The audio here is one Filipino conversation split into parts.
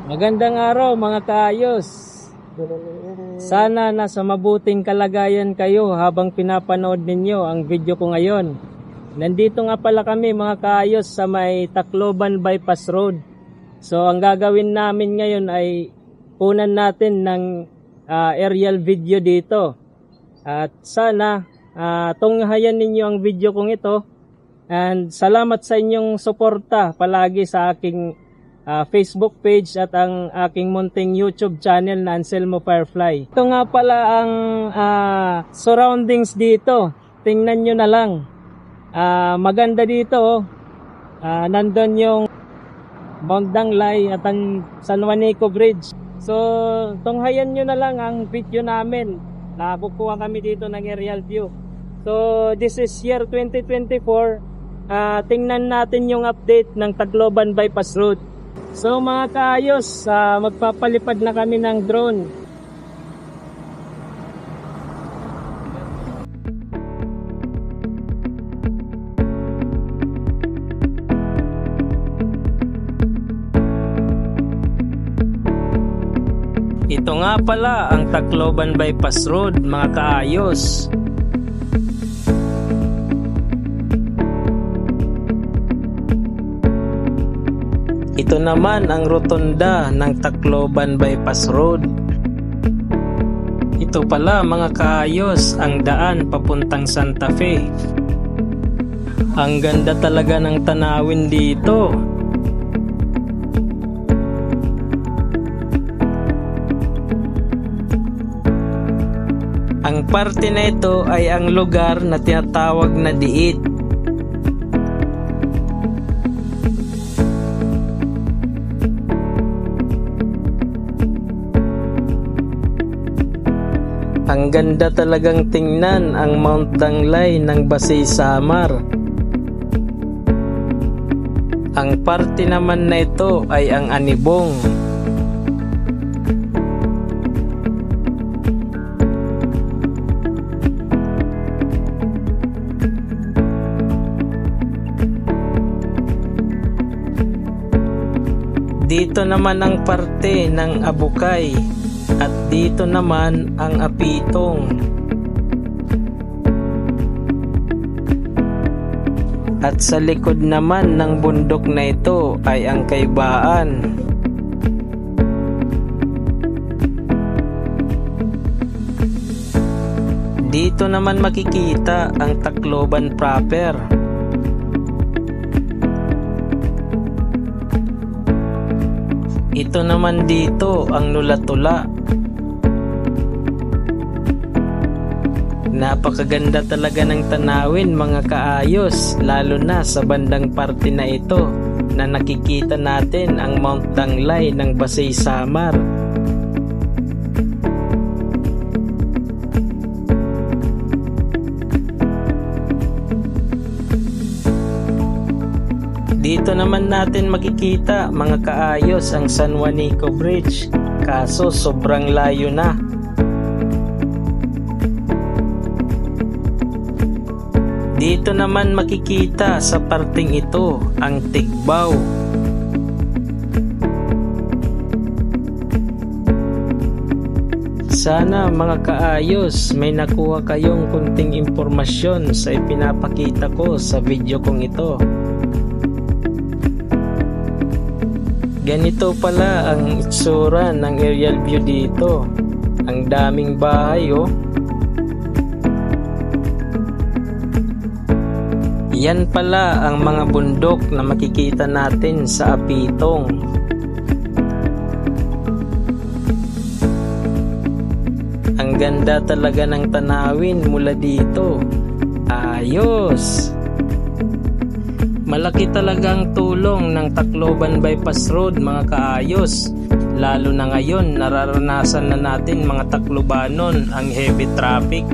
Magandang araw mga kaayos. Sana nasa mabuting kalagayan kayo habang pinapanood ninyo ang video ko ngayon. Nandito nga pala kami mga kaayos sa may Tacloban Bypass Road. So ang gagawin namin ngayon ay punan natin ng aerial video dito. At sana tunghayan ninyo ang video kong ito. And salamat sa inyong suporta palagi sa aking Facebook page at ang aking munting YouTube channel na Anselmo Firefly. Ito nga pala ang surroundings dito. Tingnan nyo na lang. Maganda dito. Nandun yung Mount Danglay at ang San Juanico Bridge. So tunghayan nyo na lang ang video namin. Nakukuha kami dito ng aerial view. So this is year 2024. Tingnan natin yung update ng Tacloban Bypass Road. So mga kaayos, magpapalipad na kami ng drone. Ito nga pala ang Tacloban Bypass Road mga kaayos. Ito naman ang rotonda ng Tacloban Bypass Road. Ito pala mga kaayos ang daan papuntang Santa Fe. Ang ganda talaga ng tanawin dito. Ang parte na ito ay ang lugar na tinatawag na Diit. Ang ganda talagang tingnan ang Mount Danglay ng Basay Samar. Ang parte naman na ito ay ang Anibong. Dito naman ang parte ng Abukay. At dito naman ang Apitong. At sa likod naman ng bundok na ito ay ang Kaibaan. Dito naman makikita ang Tacloban proper. Ito naman dito ang Nulatula. Napakaganda talaga ng tanawin mga kaayos, lalo na sa bandang parte na ito na nakikita natin ang Mount Danglay ng Basay Samar. Dito naman natin makikita mga kaayos ang San Juanico Bridge, kaso sobrang layo na. Dito naman makikita sa parting ito ang Tigbaw. Sana mga kaayos may nakuha kayong kunting impormasyon sa ipinapakita ko sa video kong ito. Ganito pala ang itsura ng aerial view dito. Ang daming bahay oh. Yan pala ang mga bundok na makikita natin sa Apitong. Ang ganda talaga ng tanawin mula dito. Ayos! Malaki talagang tulong ng Tacloban Bypass Road mga kaayos. Lalo na ngayon nararanasan na natin mga Taclobanon ang heavy traffic.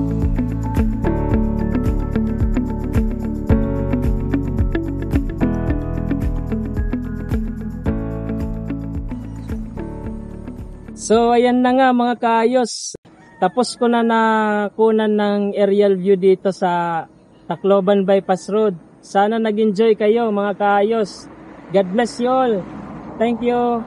So ayan na nga mga kaayos. Tapos ko na nakunan ng aerial view dito sa Tacloban Bypass Road. Sana nag-enjoy kayo mga kaayos. God bless you all. Thank you.